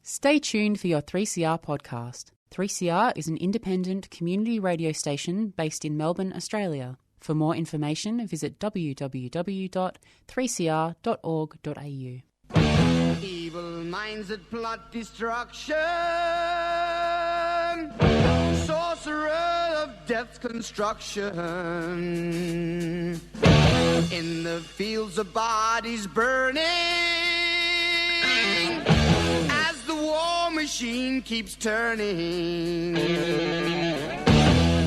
Stay tuned for your 3CR podcast. 3CR is an independent community radio station based in Melbourne, Australia. For more information, visit www.3cr.org.au. Evil minds that plot destruction, sorcerer of death's construction, in the fields of bodies burning, as the war machine keeps turning,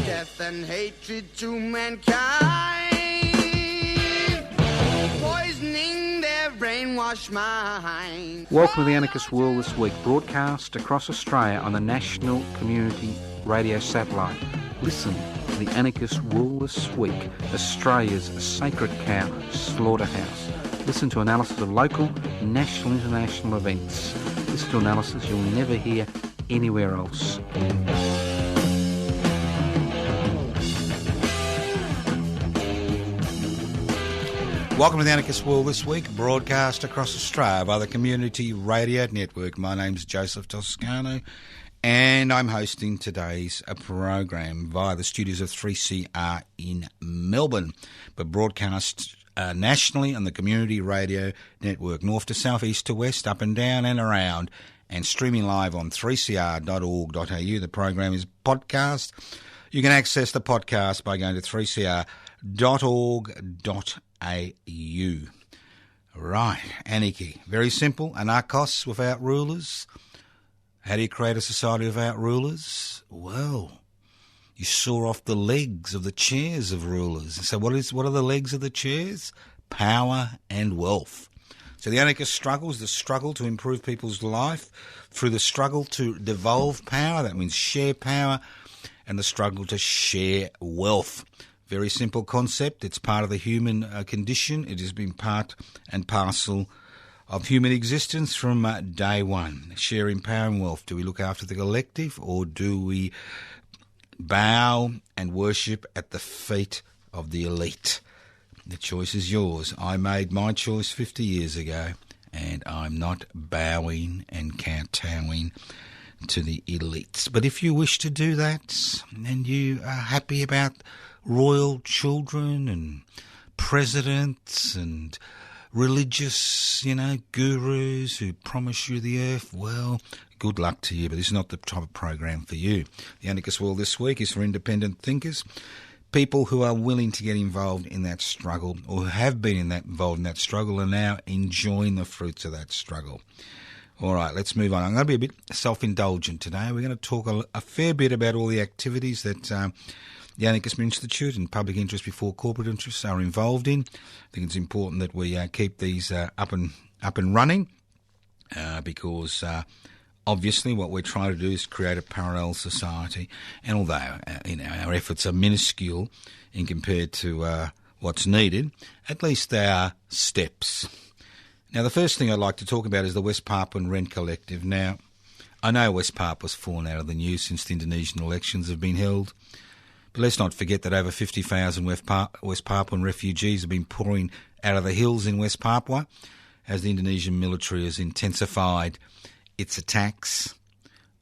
death and hatred to mankind, poisoning their brainwashed mind. Welcome to the Anarchist World This Week, broadcast across Australia on the National Community Radio Satellite. Listen to the Anarchist World This Week, Australia's sacred cow slaughterhouse. Listen to analysis of local, national, international events. Listen to analysis you'll never hear anywhere else. Welcome to the Anarchist World This Week, broadcast across Australia by the Community Radio Network. My name's Joseph Toscano, and I'm hosting today's program via the studios of 3CR in Melbourne, but broadcast nationally on the Community Radio Network, north to south, east to west, up and down and around, and streaming live on 3cr.org.au. The program is podcast. You can access the podcast by going to 3cr.org.au. Right, anarchy. Very simple. Anarchos, without rulers. How do you create a society without rulers? Well, you saw off the legs of the chairs of rulers. So what are the legs of the chairs? Power and wealth. So the anarchist struggle is the struggle to improve people's life through the struggle to devolve power. That means share power, and the struggle to share wealth. Very simple concept. It's part of the human condition. It has been part and parcel of human existence from day one. Sharing power and wealth. Do we look after the collective, or do we bow and worship at the feet of the elite? The choice is yours. I made my choice 50 years ago, and I'm not bowing and kowtowing to the elites. But if you wish to do that, and you are happy about royal children and presidents and religious, gurus who promise you the earth, well, good luck to you, but this is not the type of program for you. The Anarchist World This Week is for independent thinkers, people who are willing to get involved in that struggle, or who have been involved in that struggle and now enjoying the fruits of that struggle. All right, let's move on. I'm going to be a bit self-indulgent today. We're going to talk a fair bit about all the activities that the Anarchist Institute and public interest before corporate interests are involved in. I think it's important that we keep these up and running because obviously what we're trying to do is create a parallel society. And although our efforts are minuscule in compared to what's needed, at least they are steps. Now, the first thing I'd like to talk about is the West Papuan Rent Collective. Now, I know West Papua's fallen out of the news since the Indonesian elections have been held, but let's not forget that over 50,000 West Papuan refugees have been pouring out of the hills in West Papua as the Indonesian military has intensified its attacks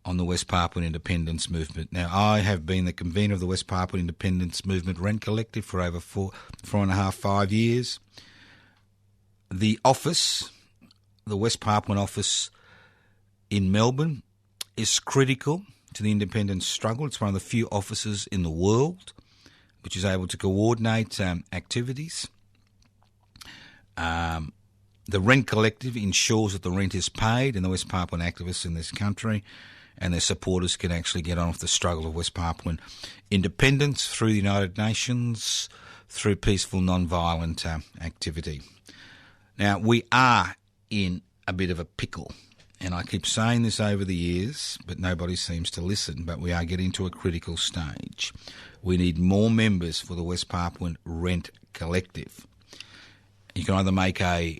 on the West Papuan independence movement. Now, I have been the convener of the West Papuan independence movement Rent Collective for over 4.5 years. The office, the West Papuan office in Melbourne, is critical to the independence struggle. It's one of the few offices in the world which is able to coordinate activities. The Rent Collective ensures that the rent is paid, and the West Papuan activists in this country and their supporters can actually get on with the struggle of West Papuan independence through the United Nations, through peaceful, non-violent activity. Now, we are in a bit of a pickle, and I keep saying this over the years, but nobody seems to listen, but we are getting to a critical stage. We need more members for the West Papuan Rent Collective. You can either make a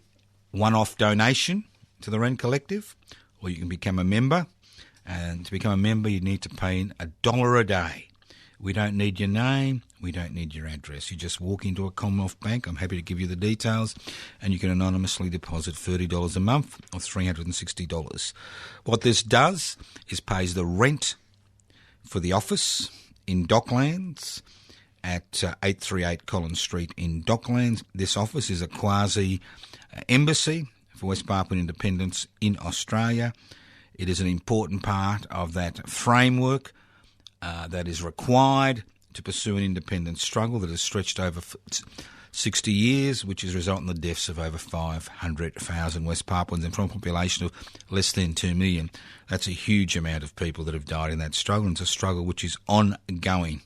one-off donation to the Rent Collective, or you can become a member, and to become a member you need to pay in $1 a day. We don't need your name. We don't need your address. You just walk into a Commonwealth Bank. I'm happy to give you the details, and you can anonymously deposit $30 a month or $360. What this does is pays the rent for the office in Docklands at 838 Collins Street in Docklands. This office is a quasi-embassy for West Papuan independence in Australia. It is an important part of that framework that is required to pursue an independence struggle that has stretched over 60 years, which has resulted in the deaths of over 500,000 West Papuans, and from a population of less than 2 million. That's a huge amount of people that have died in that struggle, and it's a struggle which is ongoing.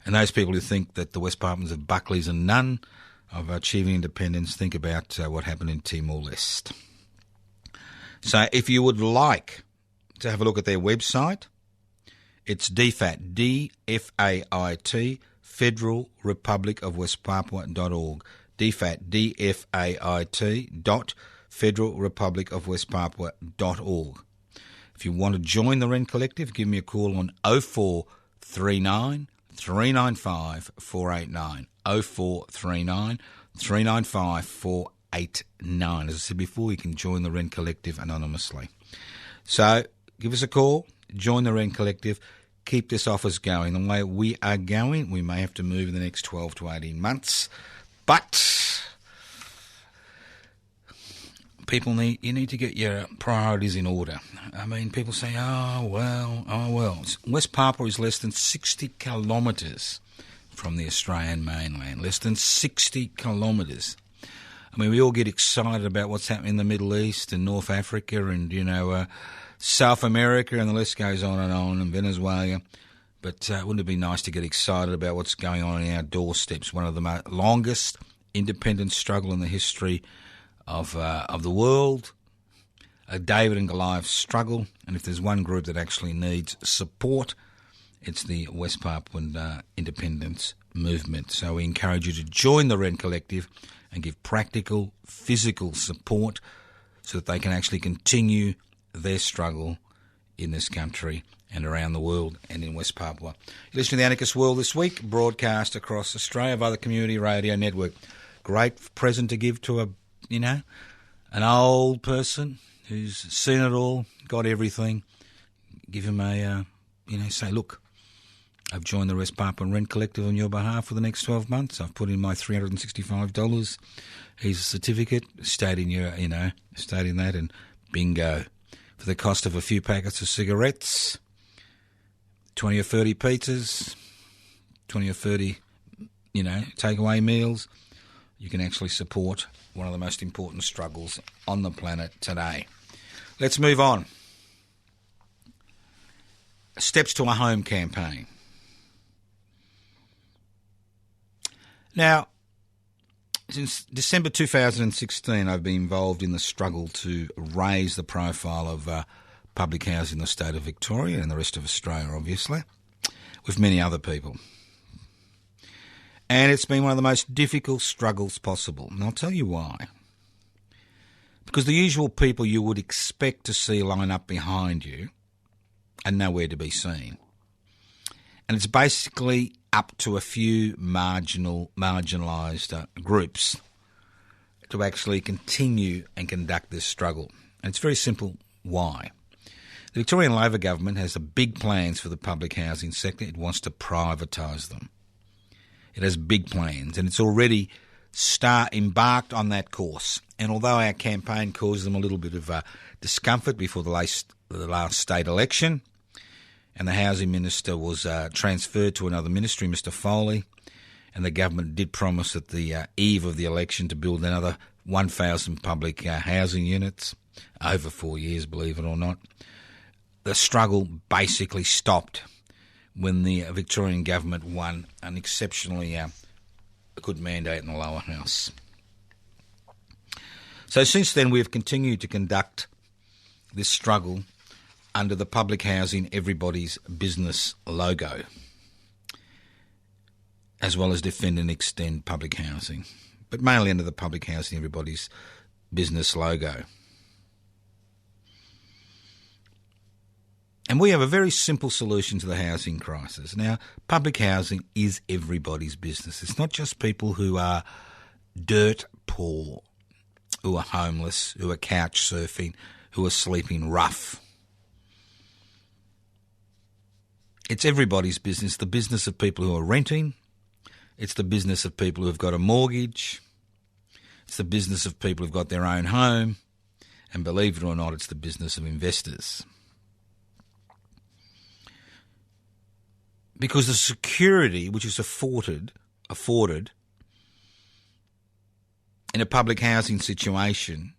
And those people who think that the West Papuans have Buckleys and none of achieving independence, think about what happened in Timor-Leste. So if you would like to have a look at their website, it's DFAT, D-F-A-I-T, Federal Republic of West Papua.org. DFAT, D-F-A-I-T dot Federal Republic of West Papua.org. If you want to join the Rent Collective, give me a call on 0439 395 489. 0439 395 489. As I said before, you can join the Rent Collective anonymously. So give us a call, join the Rent Collective, keep this office going. The way we are going, we may have to move in the next 12 to 18 months, but you need to get your priorities in order. I mean, people say, oh well. West Papua is less than 60 kilometres from the Australian mainland, less than 60 kilometres. I mean, we all get excited about what's happening in the Middle East and North Africa and, South America, and the list goes on, and Venezuela. But wouldn't it be nice to get excited about what's going on in our doorsteps? One of the longest independence struggle in the history of the world, a David and Goliath struggle. And if there's one group that actually needs support, it's the West Papuan independence movement. So we encourage you to join the Rent Collective and give practical, physical support so that they can actually continue their struggle in this country and around the world and in West Papua. You're listening to The Anarchist World this week, broadcast across Australia via the Community Radio Network. Great present to give to an old person who's seen it all, got everything. Give him say, look, I've joined the West Papuan Rent Collective on your behalf for the next 12 months. I've put in my $365. Here's a certificate stating that, and bingo. For the cost of a few packets of cigarettes, 20 or 30 pizzas, 20 or 30, takeaway meals, you can actually support one of the most important struggles on the planet today. Let's move on. Steps to a Home campaign. Now, since December 2016, I've been involved in the struggle to raise the profile of public housing in the state of Victoria and the rest of Australia, obviously, with many other people. And it's been one of the most difficult struggles possible. And I'll tell you why. Because the usual people you would expect to see line up behind you are nowhere to be seen. And it's basically up to a few marginalised groups to actually continue and conduct this struggle. And it's very simple why. The Victorian Labor government has big plans for the public housing sector. It wants to privatise them. It has big plans, and it's already embarked on that course. And although our campaign caused them a little bit of discomfort before the last state election, and the Housing Minister was transferred to another ministry, Mr Foley, and the government did promise at the eve of the election to build another 1,000 public housing units over 4 years, believe it or not. The struggle basically stopped when the Victorian government won an exceptionally good mandate in the lower house. So since then we have continued to conduct this struggle under the Public Housing Everybody's Business logo, as well as defend and extend public housing, but mainly under the Public Housing Everybody's Business logo. And we have a very simple solution to the housing crisis. Now, public housing is everybody's business. It's not just people who are dirt poor, who are homeless, who are couch surfing, who are sleeping rough. It's everybody's business, the business of people who are renting. It's the business of people who have got a mortgage. It's the business of people who've got their own home. And believe it or not, it's the business of investors. Because the security which is afforded in a public housing situation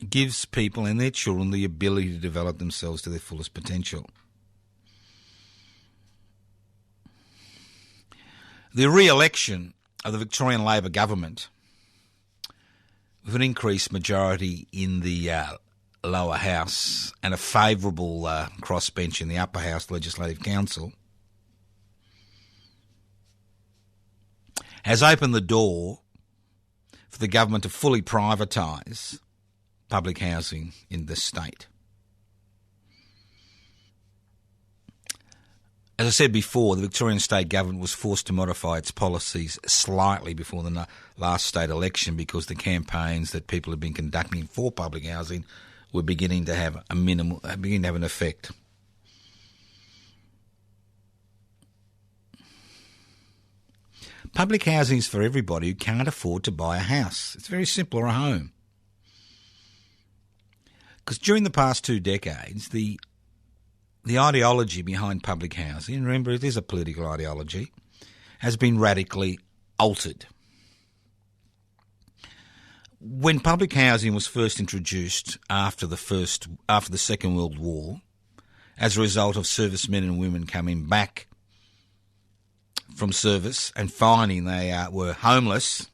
gives people and their children the ability to develop themselves to their fullest potential. The re-election of the Victorian Labor government, with an increased majority in the lower house and a favourable crossbench in the upper house Legislative Council, has opened the door for the government to fully privatise public housing in the state. As I said before, the Victorian state government was forced to modify its policies slightly before the last state election because the campaigns that people have been conducting for public housing were beginning to have an effect. Public housing is for everybody who can't afford to buy a house. It's very simple, or a home. Because during the past 2 decades, the ideology behind public housing, and remember it is a political ideology, has been radically altered. When public housing was first introduced after the Second World War, as a result of servicemen and women coming back from service and finding they were homeless.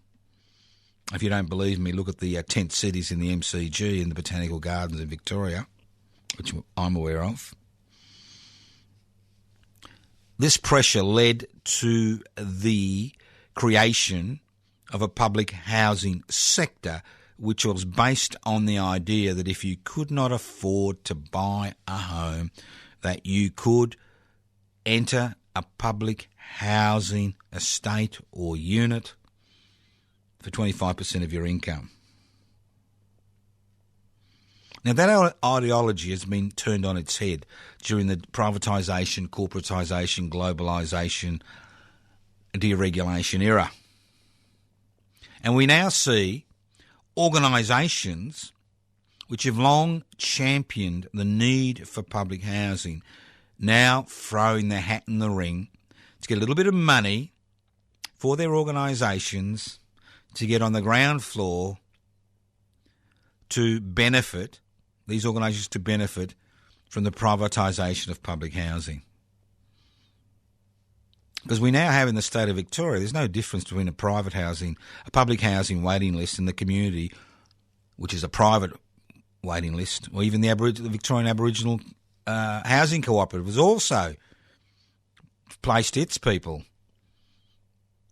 If you don't believe me, look at the tent cities in the MCG and the Botanical Gardens in Victoria, which I'm aware of. This pressure led to the creation of a public housing sector which was based on the idea that if you could not afford to buy a home, that you could enter a public housing estate or unit for 25% of your income. Now, that ideology has been turned on its head during the privatisation, corporatisation, globalisation, deregulation era. And we now see organisations which have long championed the need for public housing now throwing their hat in the ring to get a little bit of money for their organisations to get on the ground floor to benefit, these organisations to benefit from the privatisation of public housing. Because we now have in the state of Victoria, there's no difference between a public housing waiting list in the community, which is a private waiting list, or even the Victorian Aboriginal Housing Cooperative has also placed its people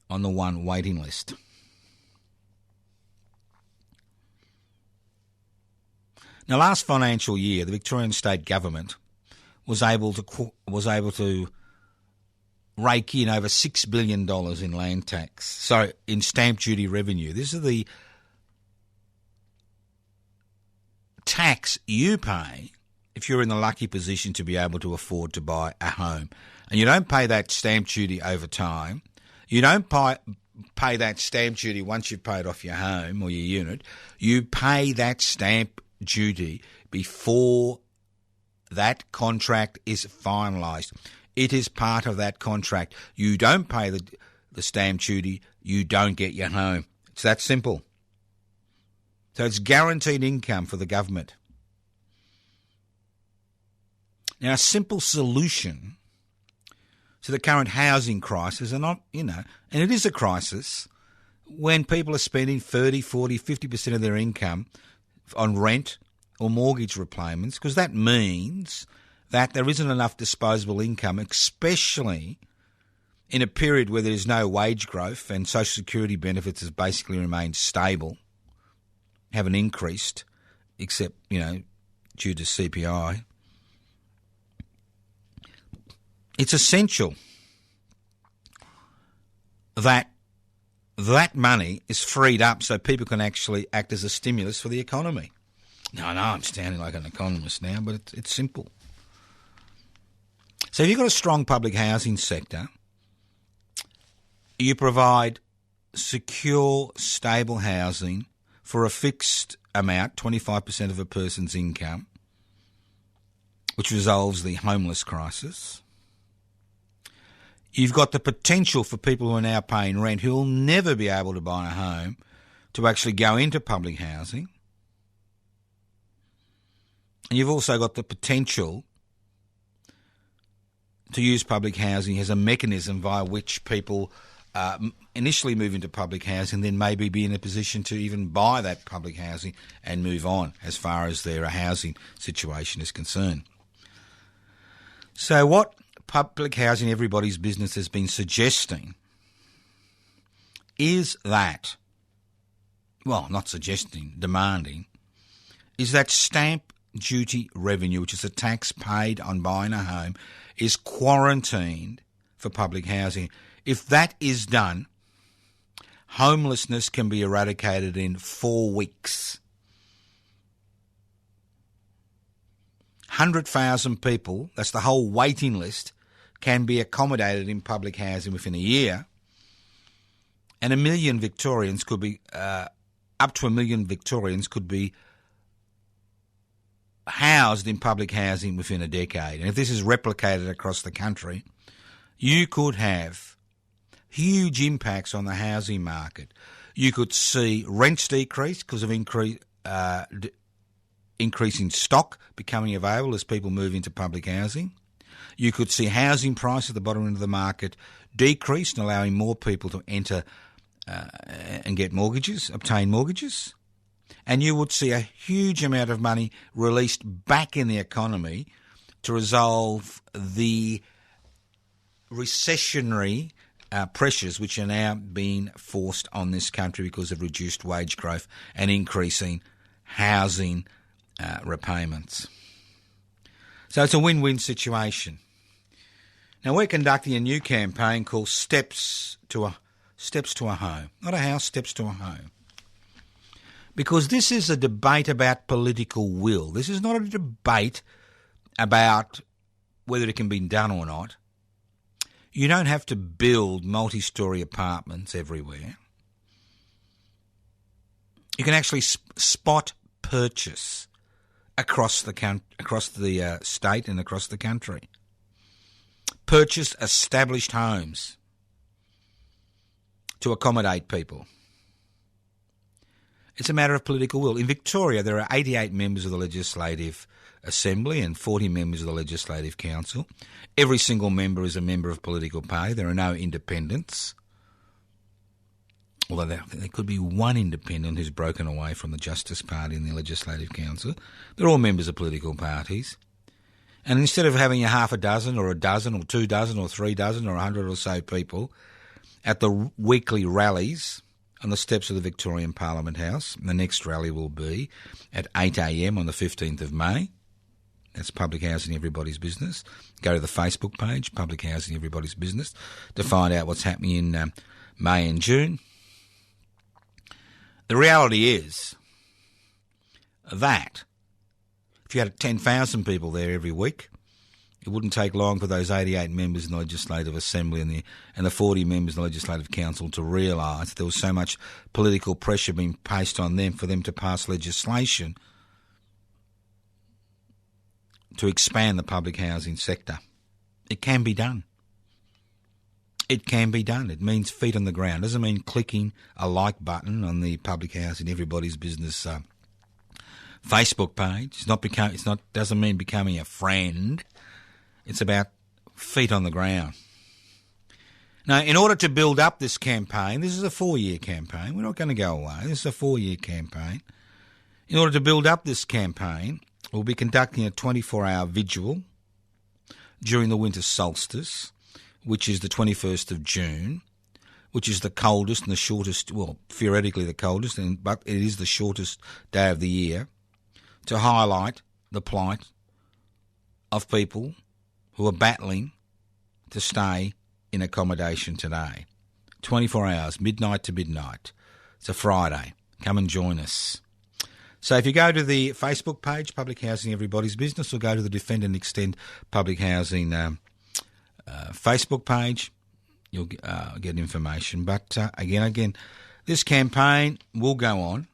on the one waiting list. Now, last financial year, the Victorian state government was able to rake in over $6 billion in land tax, so in stamp duty revenue. This is the tax you pay if you're in the lucky position to be able to afford to buy a home. And you don't pay that stamp duty over time. You don't pay that stamp duty once you've paid off your home or your unit. You pay that stamp duty before that contract is finalised. It is part of that contract. You don't pay the stamp duty, you don't get your home. It's that simple. So it's guaranteed income for the government. Now, a simple solution to the current housing crisis, and it is a crisis when people are spending 30, 40, 50% of their income on rent or mortgage repayments, because that means that there isn't enough disposable income, especially in a period where there is no wage growth and social security benefits has basically remained stable, haven't increased, except, due to CPI. it's essential that that money is freed up so people can actually act as a stimulus for the economy. Now, I know I'm sounding like an economist now, but it's simple. So if you've got a strong public housing sector, you provide secure, stable housing for a fixed amount, 25% of a person's income, which resolves the homeless crisis. You've got the potential for people who are now paying rent who will never be able to buy a home to actually go into public housing. And you've also got the potential to use public housing as a mechanism via which people initially move into public housing, then maybe be in a position to even buy that public housing and move on as far as their housing situation is concerned. So what public housing everybody's business has been suggesting is that, well, not suggesting, demanding, is that stamp duty revenue, which is a tax paid on buying a home, is quarantined for public housing. If that is done, homelessness can be eradicated in 4 weeks. 100,000 people, that's the whole waiting list, can be accommodated in public housing within a year. And 1 million Victorians could be, up to 1 million Victorians could be housed in public housing within a decade. And if this is replicated across the country, you could have huge impacts on the housing market. You could see rents decrease because of increasing stock becoming available as people move into public housing. You could see housing price at the bottom end of the market decrease and allowing more people to enter and get mortgages, obtain mortgages. And you would see a huge amount of money released back in the economy to resolve the recessionary pressures which are now being forced on this country because of reduced wage growth and increasing housing repayments. So it's a win-win situation. Now we're conducting a new campaign called Steps to a Home. Not a house, Steps to a Home. Because this is a debate about political will. This is not a debate about whether it can be done or not. You don't have to build multi-storey apartments everywhere. You can actually spot purchase across the state and across the country. Purchase established homes to accommodate people. It's a matter of political will. In Victoria, there are 88 members of the Legislative Assembly and 40 members of the Legislative Council. Every single member is a member of a political party. There are no independents. Although there could be one independent who's broken away from the Justice Party in the Legislative Council. They're all members of political parties. And instead of having a half a dozen or 2 dozen or 3 dozen or 100 or so people at the weekly rallies on the steps of the Victorian Parliament House, the next rally will be at 8 a.m. on the 15th of May. That's Public Housing Everybody's Business. Go to the Facebook page, Public Housing Everybody's Business, to find out what's happening in May and June. The reality is that if you had 10,000 people there every week, it wouldn't take long for those 88 members in the Legislative Assembly and the 40 members in the Legislative Council to realise there was so much political pressure being placed on them for them to pass legislation to expand the public housing sector. It can be done. It can be done. It means feet on the ground. It doesn't mean clicking a like button on the Public Housing Everybody's Business Facebook page. Doesn't mean becoming a friend. It's about feet on the ground. Now, in order to build up this campaign, this is a 4-year campaign. We're not going to go away. This is a 4-year campaign. In order to build up this campaign, we'll be conducting a 24-hour vigil during the winter solstice, which is the 21st of June, which is the coldest and the shortest, well, theoretically the coldest, but it is the shortest day of the year, to highlight the plight of people who are battling to stay in accommodation today. 24 hours, midnight to midnight. It's a Friday. Come and join us. So if you go to the Facebook page, Public Housing Everybody's Business, or go to the Defend and Extend Public Housing Facebook page, you'll get information. But again, this campaign will go on.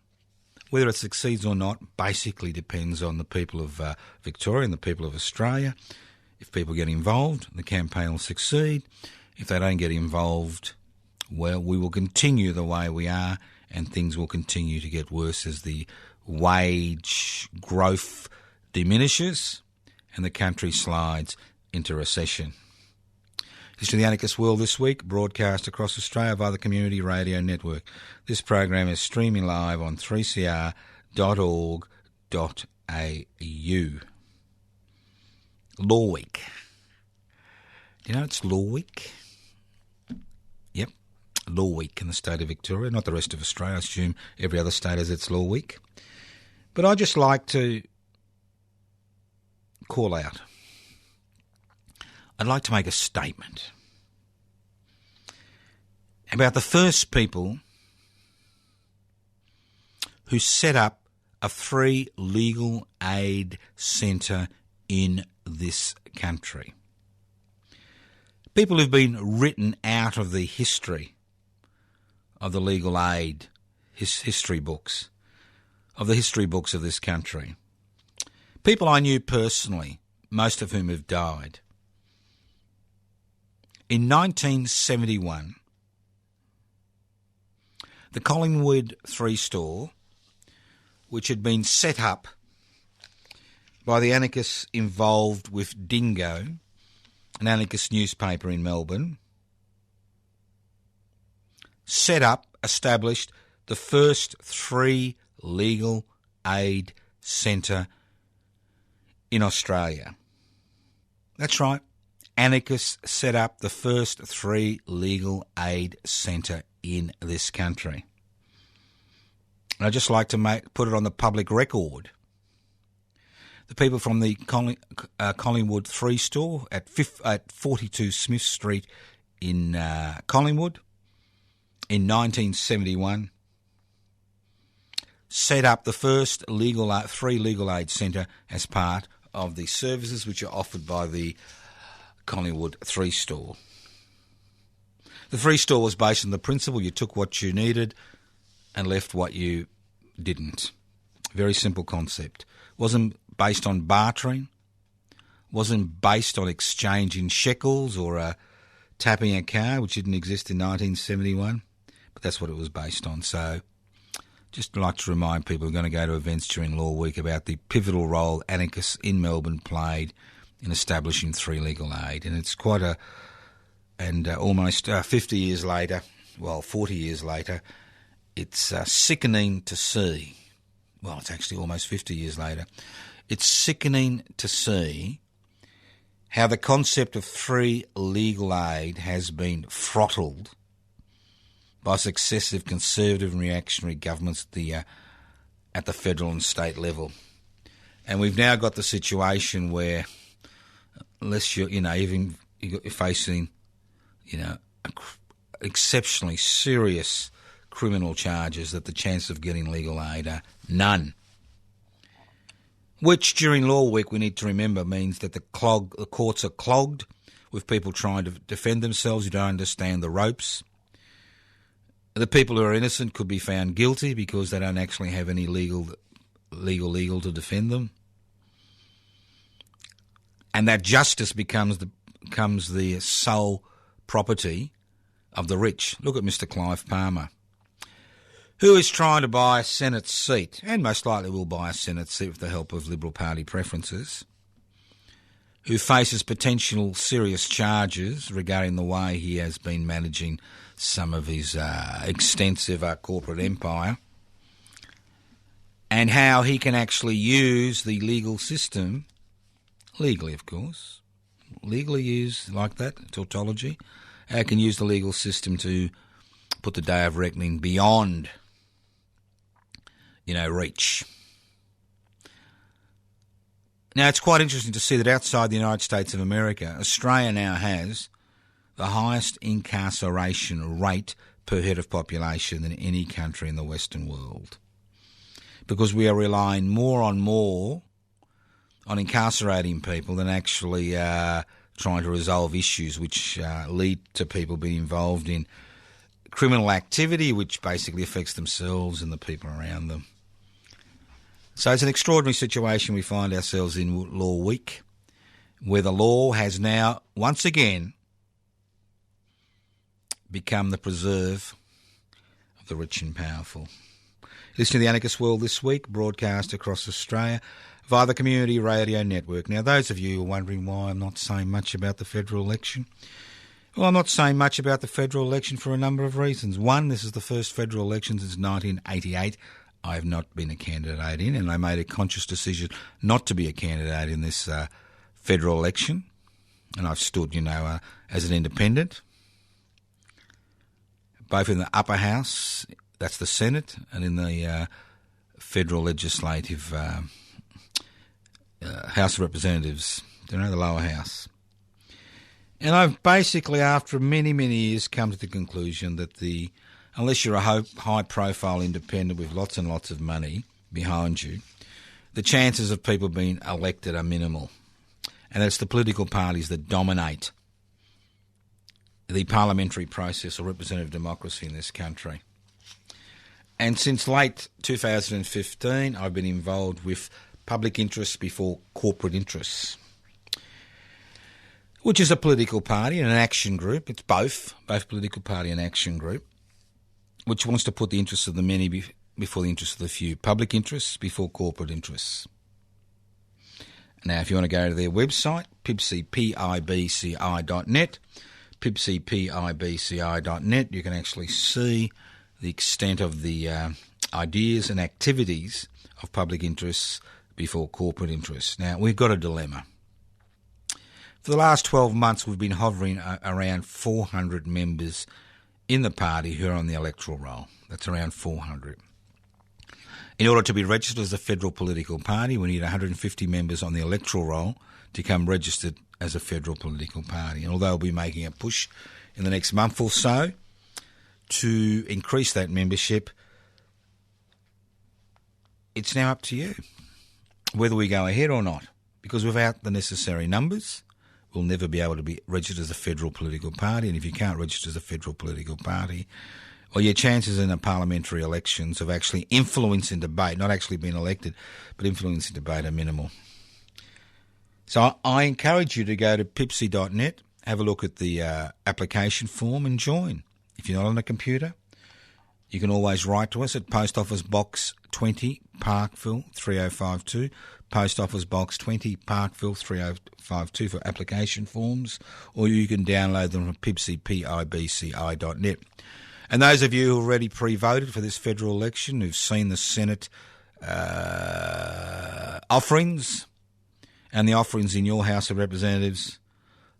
Whether it succeeds or not basically depends on the people of Victoria and the people of Australia. If people get involved, the campaign will succeed. If they don't get involved, well, we will continue the way we are, and things will continue to get worse as the wage growth diminishes and the country slides into recession. This is the Anarchist World This Week, broadcast across Australia via the Community Radio Network. This program is streaming live on 3cr.org.au. Law Week. Do you know it's Law Week? Yep, Law Week in the state of Victoria, not the rest of Australia. I assume every other state has its Law Week. But I'd just like to call out. I'd like to make a statement about the first people who set up a free legal aid centre in this country. People who've been written out of the history of the legal aid history books, of the history books of this country. People I knew personally, most of whom have died. In 1971, the Collingwood 3 store, which had been set up by the anarchists involved with Dingo, an anarchist newspaper in Melbourne, established the first 3 legal aid centre in Australia. That's right. Anarchists set up the first 3 legal aid centre in this country. And I'd just like to put it on the public record. The people from the Collingwood 3 store at 42 Smith Street in Collingwood in 1971 set up the first 3 legal aid centre as part of the services which are offered by the Collingwood 3 store. The 3 store was based on the principle you took what you needed and left what you didn't. Very simple concept. Wasn't based on bartering, wasn't based on exchanging shekels or tapping a card, which didn't exist in 1971, but that's what it was based on. So just like to remind people who are going to go to events during Law Week about the pivotal role anarchists in Melbourne played in establishing 3 legal aid. And it's quite almost 50 years later, 40 years later, it's sickening to see. Well, it's actually almost 50 years later. It's sickening to see how the concept of free legal aid has been throttled by successive conservative and reactionary governments at the federal and state level. And we've now got the situation where, unless you're facing, exceptionally serious criminal charges, that the chance of getting legal aid are none. Which, during Law Week, we need to remember means that the courts are clogged with people trying to defend themselves who don't understand the ropes. The people who are innocent could be found guilty because they don't actually have any legal to defend them. And that justice becomes the sole property of the rich. Look at Mr. Clive Palmer, who is trying to buy a Senate seat, and most likely will buy a Senate seat with the help of Liberal Party preferences, who faces potential serious charges regarding the way he has been managing some of his extensive corporate empire, and how he can actually use the legal system, legally of course, legally used like that, tautology, how he can use the legal system to put the day of reckoning beyond, reach. Now, it's quite interesting to see that outside the United States of America, Australia now has the highest incarceration rate per head of population than any country in the Western world, because we are relying more on incarcerating people than actually trying to resolve issues which lead to people being involved in criminal activity which basically affects themselves and the people around them. So it's an extraordinary situation we find ourselves in Law Week, where the law has now once again become the preserve of the rich and powerful. Listen to the Anarchist World This Week, broadcast across Australia via the Community Radio Network. Now, those of you who are wondering why I'm not saying much about the federal election, well, I'm not saying much about the federal election for a number of reasons. One, this is the first federal election since 1988 I have not been a candidate in, and I made a conscious decision not to be a candidate in this federal election, and I've stood, as an independent, both in the upper house, that's the Senate, and in the federal legislative House of Representatives, the lower house. And I've basically, after many, many years, come to the conclusion that unless you're a high-profile independent with lots and lots of money behind you, the chances of people being elected are minimal. And it's the political parties that dominate the parliamentary process or representative democracy in this country. And since late 2015, I've been involved with public interests before corporate interests, which is a political party and an action group. It's both political party and action group, which wants to put the interests of the many before the interests of the few. Public interests before corporate interests. Now, if you want to go to their website, PIBCI.net, PIBCI.net, you can actually see the extent of the ideas and activities of public interests before corporate interests. Now, we've got a dilemma. For the last 12 months, we've been hovering around 400 members in the party who are on the electoral roll. That's around 400. In order to be registered as a federal political party, we need 150 members on the electoral roll to become registered as a federal political party. And although we'll be making a push in the next month or so to increase that membership, it's now up to you whether we go ahead or not, because without the necessary numbers, we'll never be able to be registered as a federal political party. And if you can't register as a federal political party, well, your chances in the parliamentary elections of actually influencing debate, not actually being elected, but influencing debate are minimal. So I encourage you to go to PIBCI.net, have a look at the application form and join. If you're not on a computer, you can always write to us at Post Office Box 20, Parkville 3052, Post Office Box 20, Parkville 3052 for application forms, or you can download them from PIBCI.net. And those of you who have already pre-voted for this federal election, who've seen the Senate offerings and the offerings in your House of Representatives,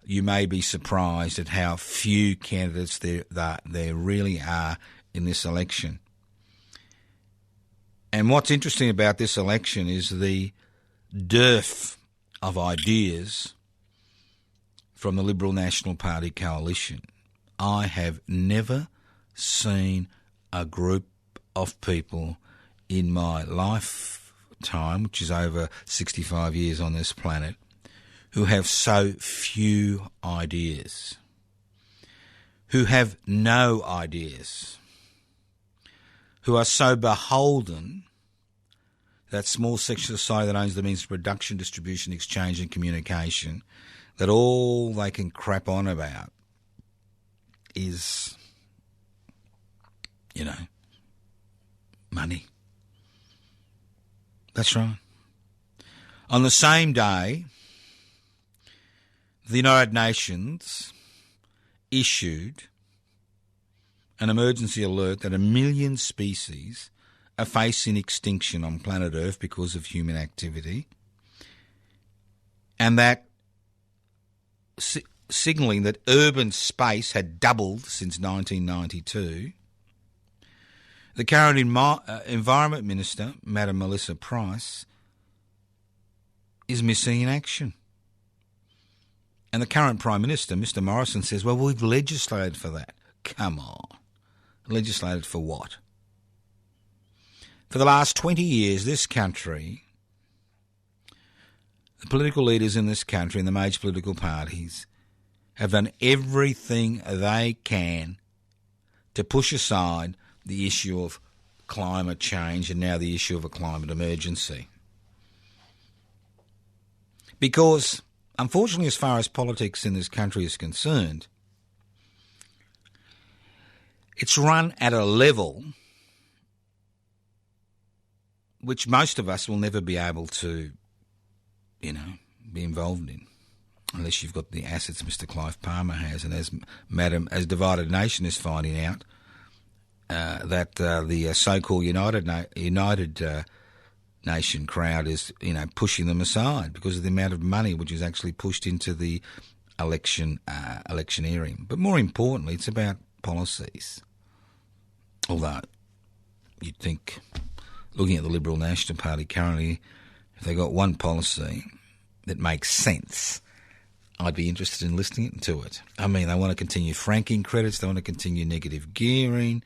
you may be surprised at how few candidates there really are in this election. And what's interesting about this election is the dearth of ideas from the Liberal National Party coalition. I have never seen a group of people in my lifetime, which is over 65 years on this planet, who have so few ideas, who have no ideas, who are so beholden that small section of society that owns the means of production, distribution, exchange and communication, that all they can crap on about is, money. That's right. On the same day, the United Nations issued an emergency alert that 1 million species are facing extinction on planet Earth because of human activity, and that signalling that urban space had doubled since 1992. The current Environment Minister, Madam Melissa Price, is missing in action. And the current Prime Minister, Mr Morrison, says, well, we've legislated for that. Come on. Legislated for what? For the last 20 years, this country, the political leaders in this country and the major political parties have done everything they can to push aside the issue of climate change and now the issue of a climate emergency. Because, unfortunately, as far as politics in this country is concerned, it's run at a level which most of us will never be able to, be involved in, unless you've got the assets Mr Clive Palmer has, and as Divided Nation is finding out, that the so-called United Nation crowd is, pushing them aside because of the amount of money which is actually pushed into the electioneering. But more importantly, it's about policies. Although you'd think, looking at the Liberal National Party currently, if they got one policy that makes sense, I'd be interested in listening to it. I mean, they want to continue franking credits, they want to continue negative gearing.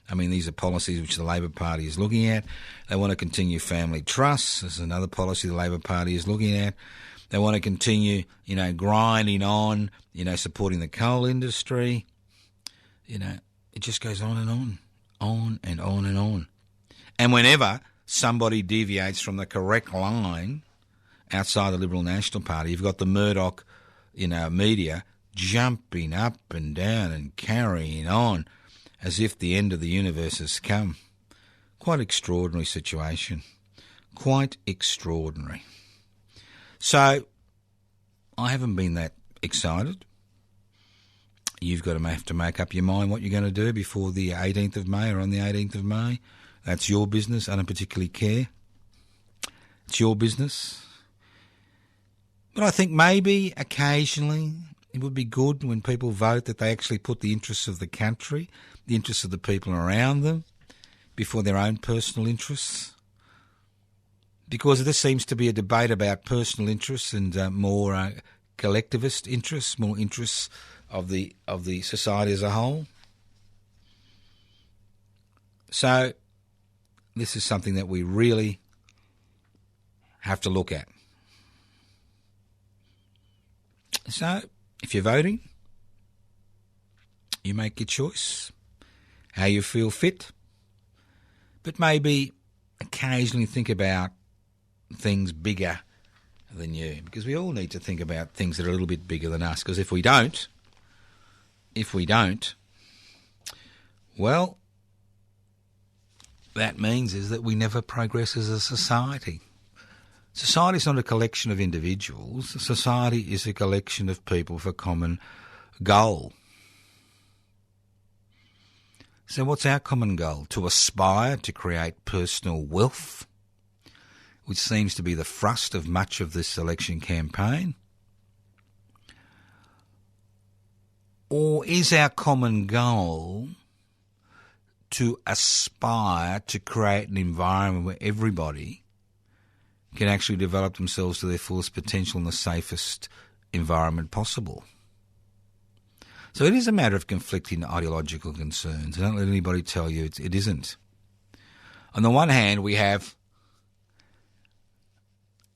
I mean, these are policies which the Labor Party is looking at. They want to continue family trusts. This is another policy the Labor Party is looking at. They want to continue, grinding on, supporting the coal industry. It just goes on and on and on and on. And whenever somebody deviates from the correct line outside the Liberal National Party, you've got the Murdoch, media jumping up and down and carrying on as if the end of the universe has come. Quite extraordinary situation. Quite extraordinary. So, I haven't been that excited. You've got to have to make up your mind what you're going to do before the 18th of May or on the 18th of May. That's your business. I don't particularly care. It's your business. But I think maybe occasionally it would be good when people vote that they actually put the interests of the country, the interests of the people around them, before their own personal interests. Because this seems to be a debate about personal interests and more collectivist interests, more interests of the society as a whole. So this is something that we really have to look at. So if you're voting, you make your choice, how you feel fit, but maybe occasionally think about things bigger than you, because we all need to think about things that are a little bit bigger than us, because if we don't, well, that means is that we never progress as a society. Society is not a collection of individuals. Society is a collection of people for a common goal. So what's our common goal? To aspire to create personal wealth, which seems to be the thrust of much of this election campaign? Or is our common goal to aspire to create an environment where everybody can actually develop themselves to their fullest potential in the safest environment possible? So it is a matter of conflicting ideological concerns. Don't let anybody tell you it isn't. On the one hand, we have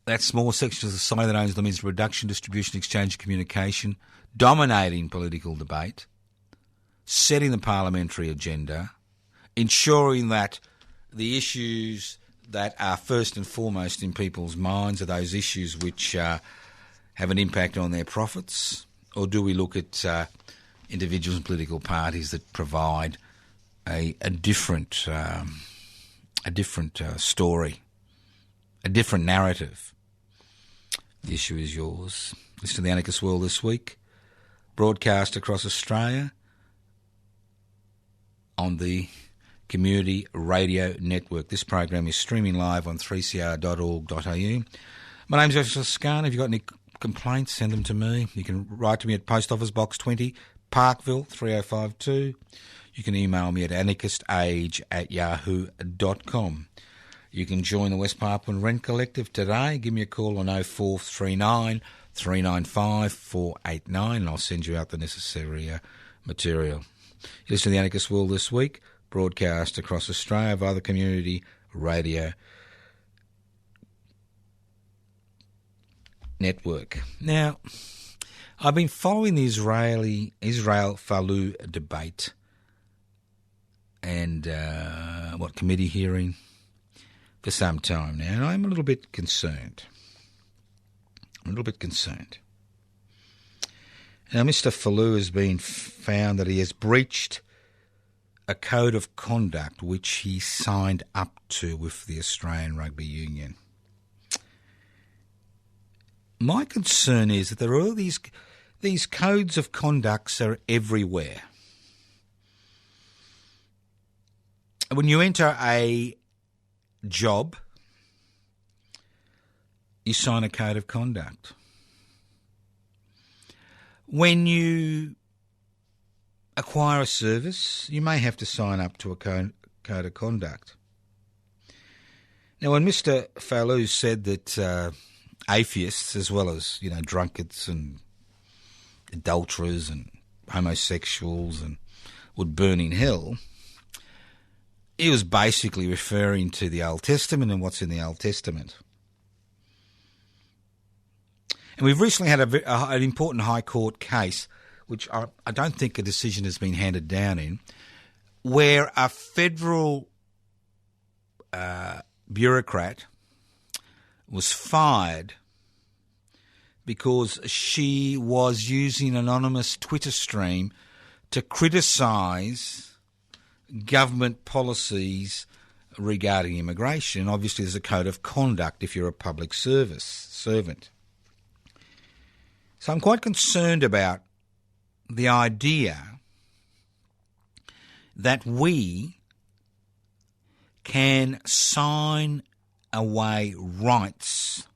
that small section of society that owns the means of production, distribution, exchange, and communication, dominating political debate, setting the parliamentary agenda, ensuring that the issues that are first and foremost in people's minds are those issues which have an impact on their profits? Or do we look at individuals and political parties that provide a different story, a different narrative? The issue is yours. Listen to The Anarchist World This Week, broadcast across Australia on the Community Radio Network. This program is streaming live on 3cr.org.au. My name's Joseph Scarn. If you've got any complaints, send them to me. You can write to me at Post Office Box 20, Parkville 3052. You can email me at anarchistage@yahoo.com. You can join the West Papuan Rent Collective today. Give me a call on 0439 395 489 and I'll send you out the necessary material. You listen to the Anarchist World This Week, broadcast across Australia via the community radio network. Now, I've been following the Israel-Falu debate and committee hearing for some time now, and I'm a little bit concerned. Now, Mr. Falu has been found that he has breached a code of conduct which he signed up to with the Australian Rugby Union. My concern is that there are all these codes of conducts are everywhere. When you enter a job, you sign a code of conduct. When you acquire a service, you may have to sign up to a code of conduct. Now, when Mr. Falu said that atheists, as well as drunkards and adulterers and homosexuals and would burn in hell, he was basically referring to the Old Testament and what's in the Old Testament. And we've recently had an important High Court case, which I don't think a decision has been handed down in, where a federal bureaucrat was fired because she was using an anonymous Twitter stream to criticise government policies regarding immigration. Obviously, there's a code of conduct if you're a public servant. So I'm quite concerned about the idea that we can sign away rights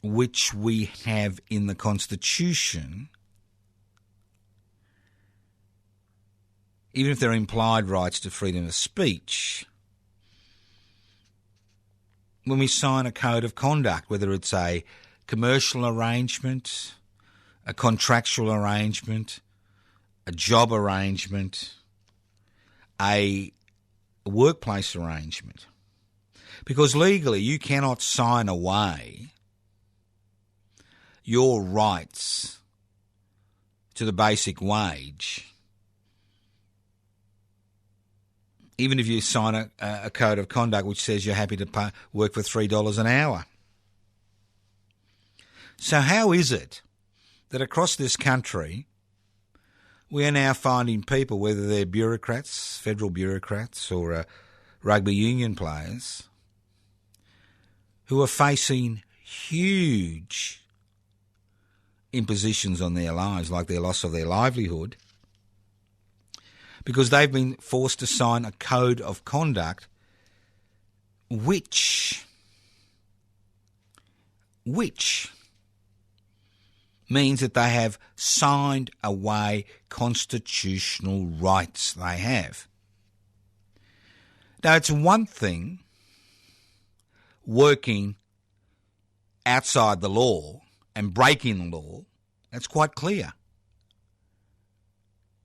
which we have in the Constitution, even if they're implied rights to freedom of speech, when we sign a code of conduct, whether it's a commercial arrangement, a contractual arrangement, a job arrangement, a workplace arrangement. Because legally you cannot sign away your rights to the basic wage, even if you sign a code of conduct which says you're happy to work for $3 an hour. So how is it that across this country we are now finding people, whether they're bureaucrats, federal bureaucrats or rugby union players, who are facing huge impositions on their lives, like their loss of their livelihood, because they've been forced to sign a code of conduct which means that they have signed away constitutional rights they have. Now, it's one thing working outside the law and breaking the law. That's quite clear.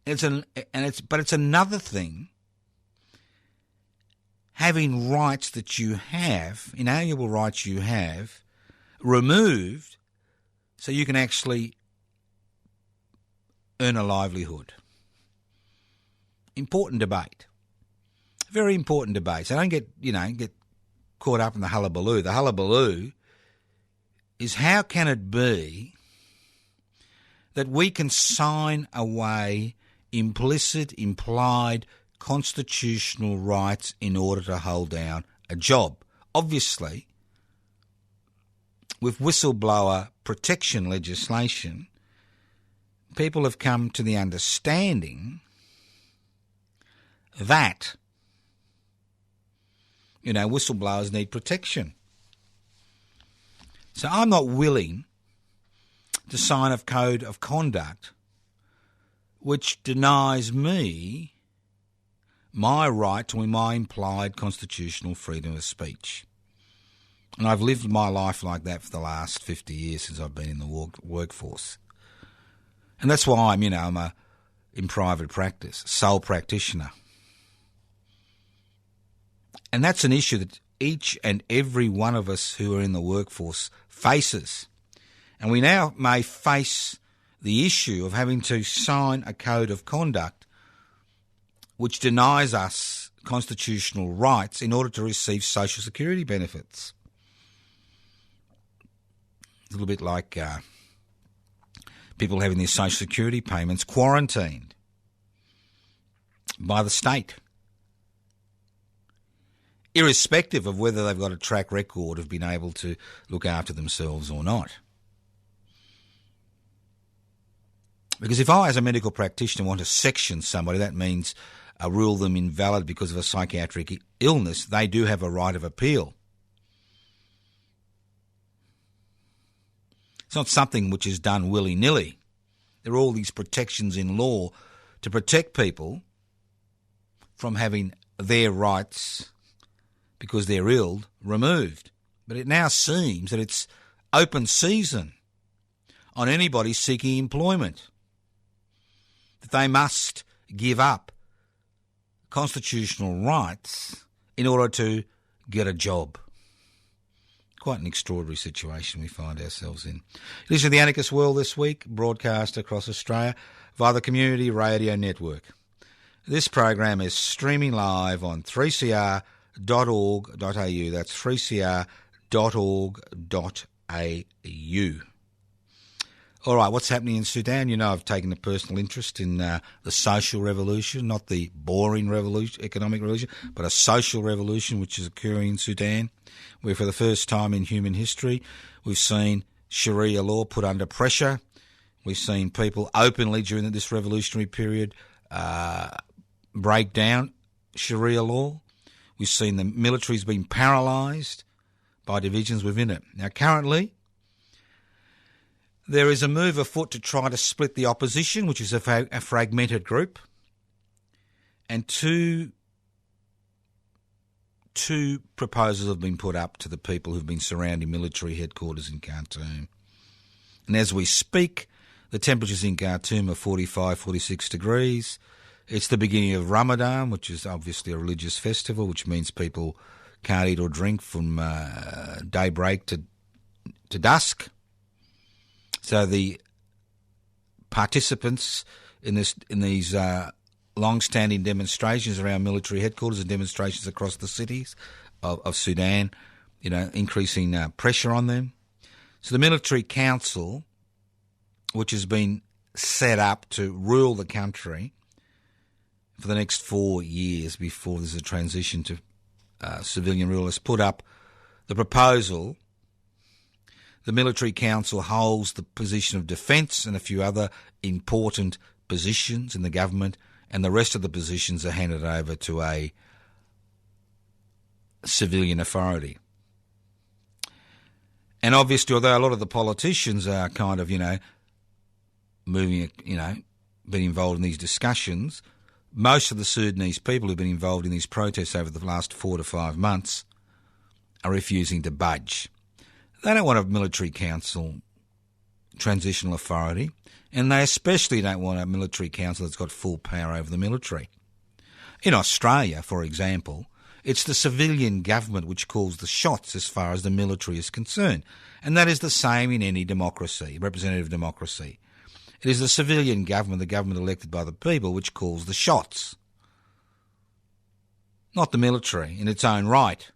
But it's another thing having rights that you have, inalienable rights you have, removed so you can actually earn a livelihood. Important debate. Very important debate. So don't get caught up in the hullabaloo. The hullabaloo is, how can it be that we can sign away implicit, implied constitutional rights in order to hold down a job? Obviously, with whistleblower protection legislation, people have come to the understanding that, whistleblowers need protection. So I'm not willing to sign a code of conduct which denies me my right to my implied constitutional freedom of speech. And I've lived my life like that for the last 50 years since I've been in the workforce. And that's why I'm in private practice, sole practitioner. And that's an issue that each and every one of us who are in the workforce faces. And we now may face the issue of having to sign a code of conduct which denies us constitutional rights in order to receive social security benefits. A little bit like people having their social security payments quarantined by the state, irrespective of whether they've got a track record of being able to look after themselves or not. Because if I, as a medical practitioner, want to section somebody, that means rule them invalid because of a psychiatric illness, they do have a right of appeal. It's not something which is done willy-nilly. There are all these protections in law to protect people from having their rights because they're ill removed. But it now seems that it's open season on anybody seeking employment, that they must give up constitutional rights in order to get a job. Quite an extraordinary situation we find ourselves in. This is the Anarchist World This Week, broadcast across Australia via the Community Radio Network. This program is streaming live on 3cr.org.au. That's 3cr.org.au. All right, what's happening in Sudan? You know, I've taken a personal interest in the social revolution, not the boring revolution, economic revolution, but a social revolution which is occurring in Sudan, where for the first time in human history we've seen Sharia law put under pressure. We've seen people openly during this revolutionary period break down Sharia law. We've seen the military's been paralysed by divisions within it. Now, currently, there is a move afoot to try to split the opposition, which is a fragmented group, and two proposals have been put up to the people who've been surrounding military headquarters in Khartoum. And as we speak, the temperatures in Khartoum are 45, 46 degrees. It's the beginning of Ramadan, which is obviously a religious festival, which means people can't eat or drink from daybreak to dusk. So the participants in these long-standing demonstrations around military headquarters and demonstrations across the cities of Sudan, increasing pressure on them. So the military council, which has been set up to rule the country for the next 4 years before there's a transition to civilian rule, has put up the proposal. The military council holds the position of defence and a few other important positions in the government, and the rest of the positions are handed over to a civilian authority. And obviously, although a lot of the politicians are kind of, moving, been involved in these discussions, most of the Sudanese people who've been involved in these protests over the last 4 to 5 months are refusing to budge. They don't want a military council transitional authority, and they especially don't want a military council that's got full power over the military. In Australia, for example, it's the civilian government which calls the shots as far as the military is concerned, and that is the same in any democracy, representative democracy. It is the civilian government, the government elected by the people, which calls the shots, not the military in its own right.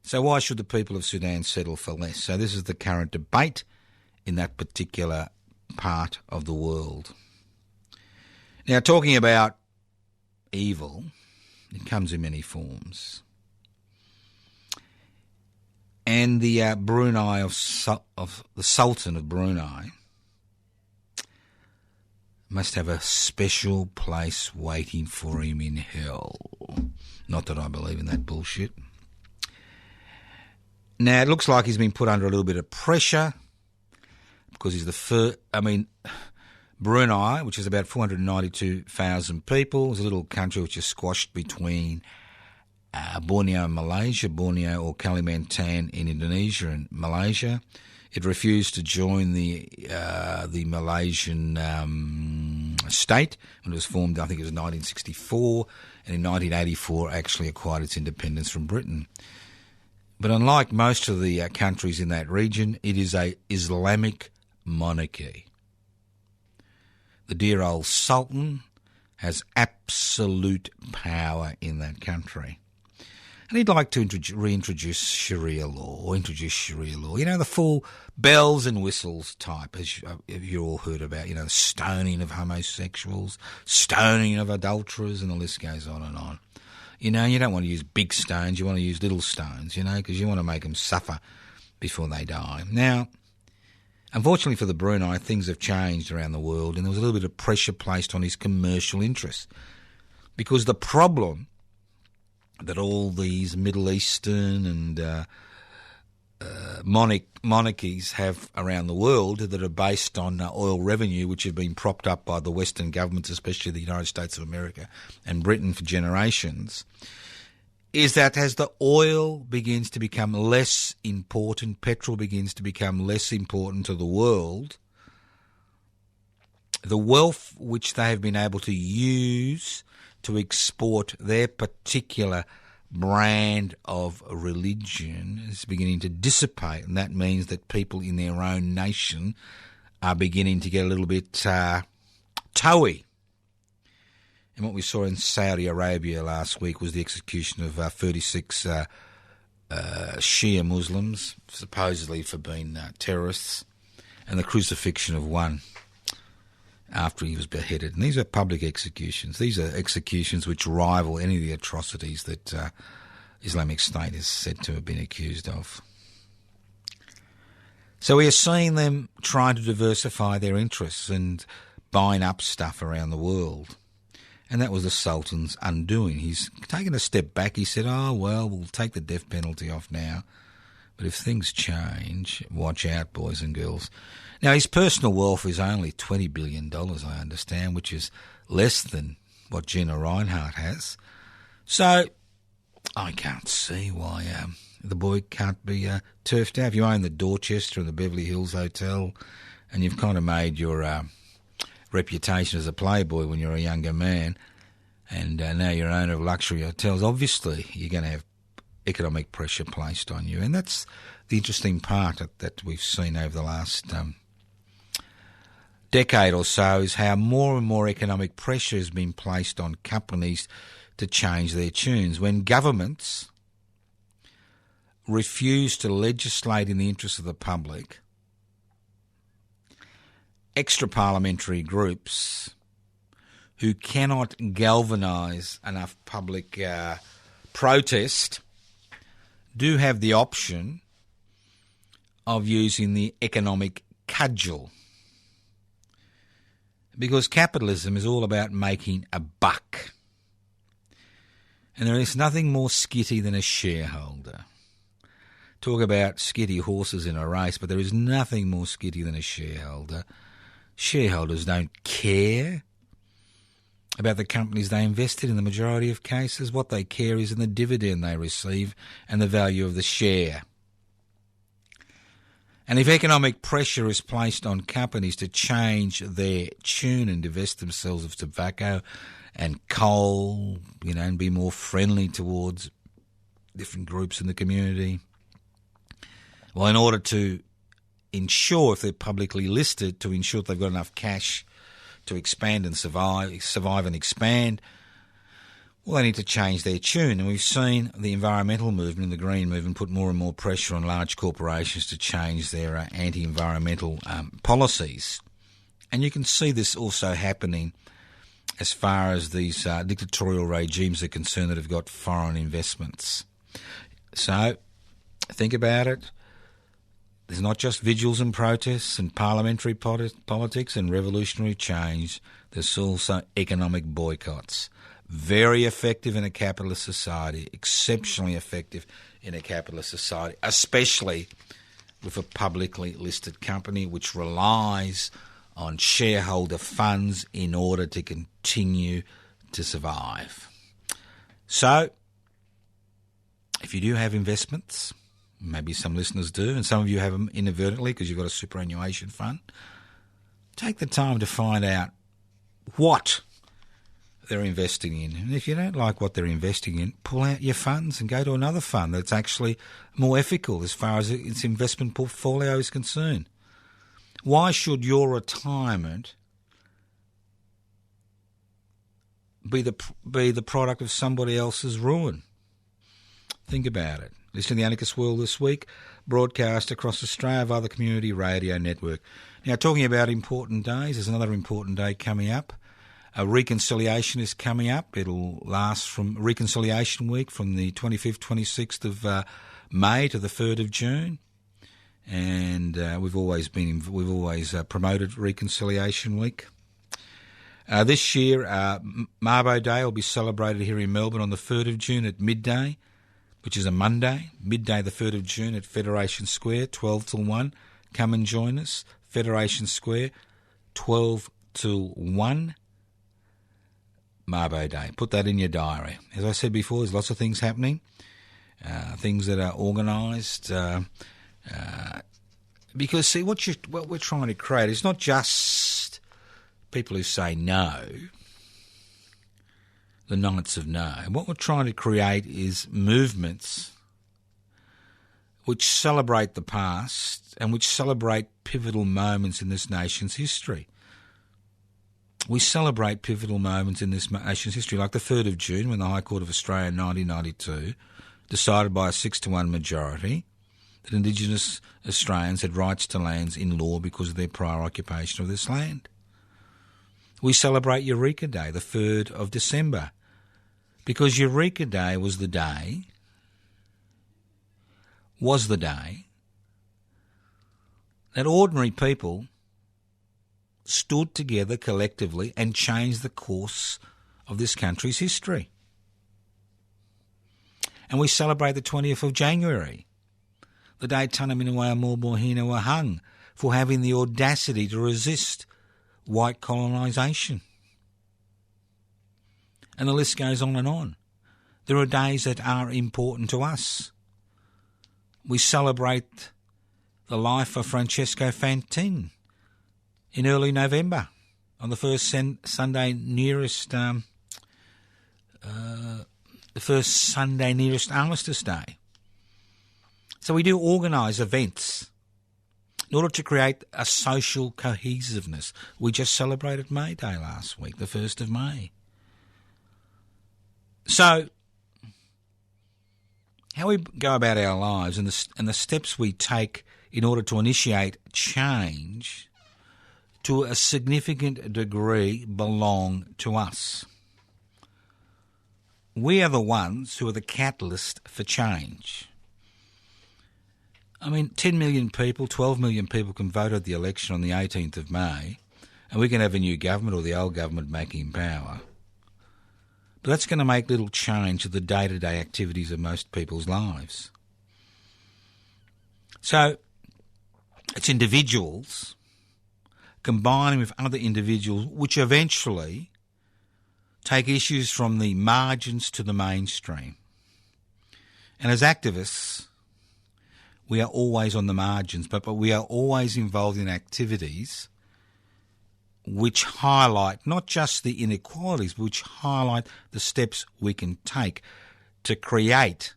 So why should the people of Sudan settle for less? So this is the current debate in that particular part of the world. Now, talking about evil, it comes in many forms. And the Brunei of the Sultan of Brunei must have a special place waiting for him in hell. Not that I believe in that bullshit. Now, it looks like he's been put under a little bit of pressure because he's the first. I mean, Brunei, which is about 492,000 people, is a little country which is squashed between Borneo and Malaysia, Borneo or Kalimantan in Indonesia and Malaysia. It refused to join the Malaysian state when it was formed. I think it was 1964, and in 1984 actually acquired its independence from Britain. But unlike most of the countries in that region, it is a Islamic monarchy. The dear old Sultan has absolute power in that country. And he'd like to reintroduce Sharia law, the full bells and whistles type, as you all heard about, stoning of homosexuals, stoning of adulterers, and the list goes on and on. You don't want to use big stones, you want to use little stones, because you want to make them suffer before they die. Now, unfortunately for the Brunei, things have changed around the world, and there was a little bit of pressure placed on his commercial interests. Because the problem that all these Middle Eastern and monarchies have around the world that are based on oil revenue, which have been propped up by the Western governments, especially the United States of America and Britain for generations, is that as the oil begins to become less important, petrol begins to become less important to the world, the wealth which they have been able to use to export their particular brand of religion is beginning to dissipate, and that means that people in their own nation are beginning to get a little bit toey. And what we saw in Saudi Arabia last week was the execution of 36 Shia Muslims, supposedly for being terrorists, and the crucifixion of one after he was beheaded. And these are public executions. These are executions which rival any of the atrocities that Islamic State is said to have been accused of. So we are seeing them trying to diversify their interests and buying up stuff around the world. And that was the Sultan's undoing. He's taken a step back. He said, we'll take the death penalty off now. But if things change, watch out, boys and girls. Now, his personal wealth is only $20 billion, I understand, which is less than what Gina Reinhardt has. So I can't see why the boy can't be turfed out. If you own the Dorchester and the Beverly Hills Hotel and you've kind of made your reputation as a playboy when you're a younger man and now you're an owner of luxury hotels, obviously you're going to have economic pressure placed on you. And that's the interesting part that we've seen over the last decade or so, is how more and more economic pressure has been placed on companies to change their tunes. When governments refuse to legislate in the interests of the public, extra-parliamentary groups who cannot galvanise enough public protest do have the option of using the economic cudgel. Because capitalism is all about making a buck. And there is nothing more skitty than a shareholder. Talk about skitty horses in a race, but there is nothing more skitty than a shareholder. Shareholders don't care about the companies they invested in the majority of cases. What they care is in the dividend they receive and the value of the share. And if economic pressure is placed on companies to change their tune and divest themselves of tobacco and coal, and be more friendly towards different groups in the community, well, in order to ensure, if they're publicly listed, to ensure they've got enough cash to expand and survive and expand, well, they need to change their tune. And we've seen the environmental movement and the green movement put more and more pressure on large corporations to change their anti-environmental policies. And you can see this also happening as far as these dictatorial regimes are concerned that have got foreign investments. So think about it. There's not just vigils and protests and parliamentary politics and revolutionary change. There's also economic boycotts. Very effective in a capitalist society, exceptionally effective in a capitalist society, especially with a publicly listed company which relies on shareholder funds in order to continue to survive. So, if you do have investments, maybe some listeners do, and some of you have them inadvertently because you've got a superannuation fund, take the time to find out what they're investing in. And if you don't like what they're investing in, pull out your funds and go to another fund that's actually more ethical as far as its investment portfolio is concerned. Why should your retirement be the product of somebody else's ruin? Think about it. Listen to the Anarchist World This Week, broadcast across Australia via the Community Radio Network. Now, talking about important days, there's another important day coming up. Reconciliation is coming up. It'll last from Reconciliation Week from the 25th, 26th of May to the 3rd of June. And we've always promoted Reconciliation Week. This year, Mabo Day will be celebrated here in Melbourne on the 3rd of June at midday, which is a Monday, midday the 3rd of June at Federation Square, 12 till 1. Come and join us, Federation Square, 12 till 1. Mabo Day. Put that in your diary. As I said before, there's lots of things happening, things that are organised. Because, see, what we're trying to create is not just people who say no, the Knights of No. What we're trying to create is movements which celebrate the past and which celebrate pivotal moments in this nation's history. We celebrate pivotal moments in this nation's history, like the 3rd of June when the High Court of Australia in 1992 decided by a 6-1 majority that Indigenous Australians had rights to lands in law because of their prior occupation of this land. We celebrate Eureka Day, the 3rd of December, because Eureka Day was the day that ordinary people stood together collectively and changed the course of this country's history. And we celebrate the 20th of January, the day Tanaminoa Morbohina were hung for having the audacity to resist white colonisation. And the list goes on and on. There are days that are important to us. We celebrate the life of Francesco Fantin in early November, on the first Sunday nearest Armistice Day. So we do organise events in order to create a social cohesiveness. We just celebrated May Day last week, the 1st of May. So how we go about our lives and the steps we take in order to initiate change to a significant degree belong to us. We are the ones who are the catalyst for change. I mean, 10 million people, 12 million people can vote at the election on the 18th of May, and we can have a new government or the old government back in power. But that's going to make little change to the day-to-day activities of most people's lives. So it's individuals combining with other individuals which eventually take issues from the margins to the mainstream. And as activists, we are always on the margins, but we are always involved in activities which highlight not just the inequalities, but which highlight the steps we can take to create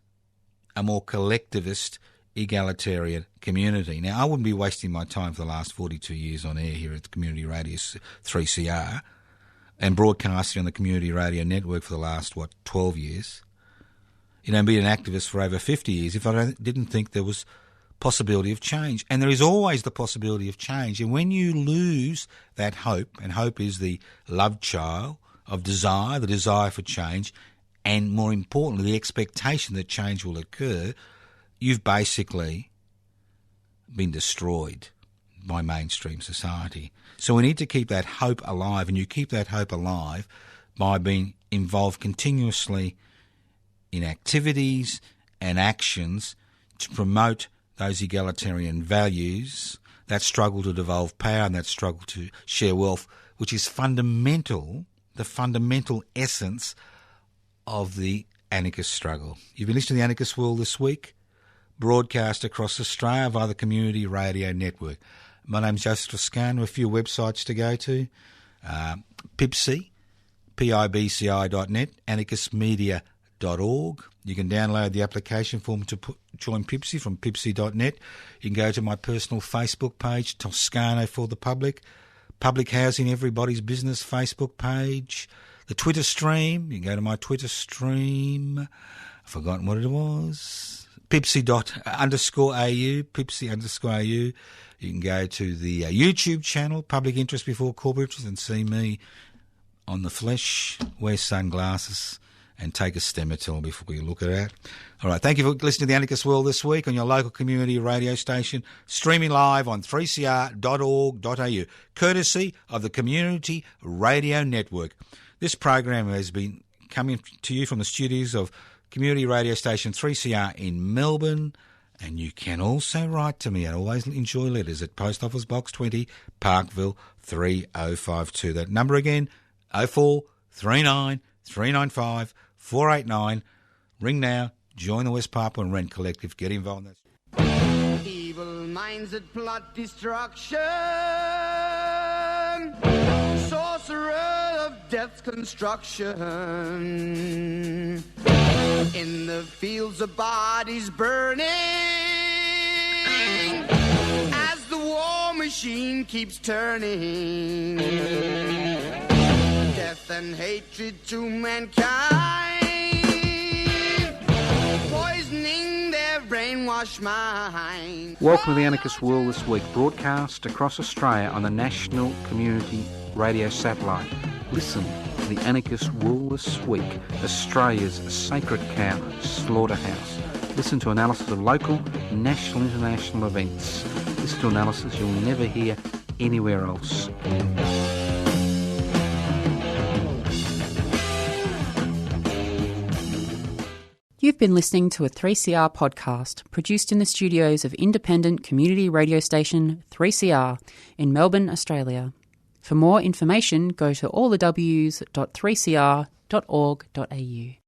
a more collectivist, egalitarian community. Now, I wouldn't be wasting my time for the last 42 years on air here at the Community Radio 3CR and broadcasting on the Community Radio Network for the last, 12 years, and being an activist for over 50 years if I didn't think there was possibility of change. And there is always the possibility of change. And when you lose that hope, and hope is the love child of desire, the desire for change, and more importantly, the expectation that change will occur, you've basically been destroyed by mainstream society. So we need to keep that hope alive, and you keep that hope alive by being involved continuously in activities and actions to promote those egalitarian values that struggle to devolve power and that struggle to share wealth, which is fundamental, the fundamental essence of the anarchist struggle. You've been listening to the Anarchist World This Week, broadcast across Australia via the Community Radio Network. My name's Joseph Toscano. A few websites to go to. PIBCI, PIBCI.net, anarchistmedia.org. You can download the application form to join PIBCI from PIBCI.net. You can go to my personal Facebook page, Toscano for the Public. Public Housing Everybody's Business Facebook page. The Twitter stream. You can go to my Twitter stream. I've forgotten what it was. PIBCI_AU, PIBCI_AU. You can go to the YouTube channel, Public Interest Before Corporate Interest, and see me on the flesh, wear sunglasses, and take a Stemetil before you look at that. All right, thank you for listening to the Anarchist World This Week on your local community radio station, streaming live on 3cr.org.au, courtesy of the Community Radio Network. This program has been coming to you from the studios of community radio station 3CR in Melbourne, and you can also write to me. I always enjoy letters at Post Office Box 20, Parkville 3052. That number again, 0439 395 489. Ring now. Join the West Papuan Rent Collective. Get involved in that. Evil minds that plot destruction, sorcerer of death's construction, in the fields of bodies burning, as the war machine keeps turning, death and hatred to mankind, poisoning their brainwashed mind. Welcome to the Anarchist World This Week, broadcast across Australia on the National Community Radio Satellite. Listen to the Anarchist World This Week, Australia's sacred cow slaughterhouse. Listen to analysis of local, national, international events. Listen to analysis you'll never hear anywhere else. You've been listening to a 3CR podcast produced in the studios of independent community radio station 3CR in Melbourne, Australia. For more information, go to allthews.3cr.org.au.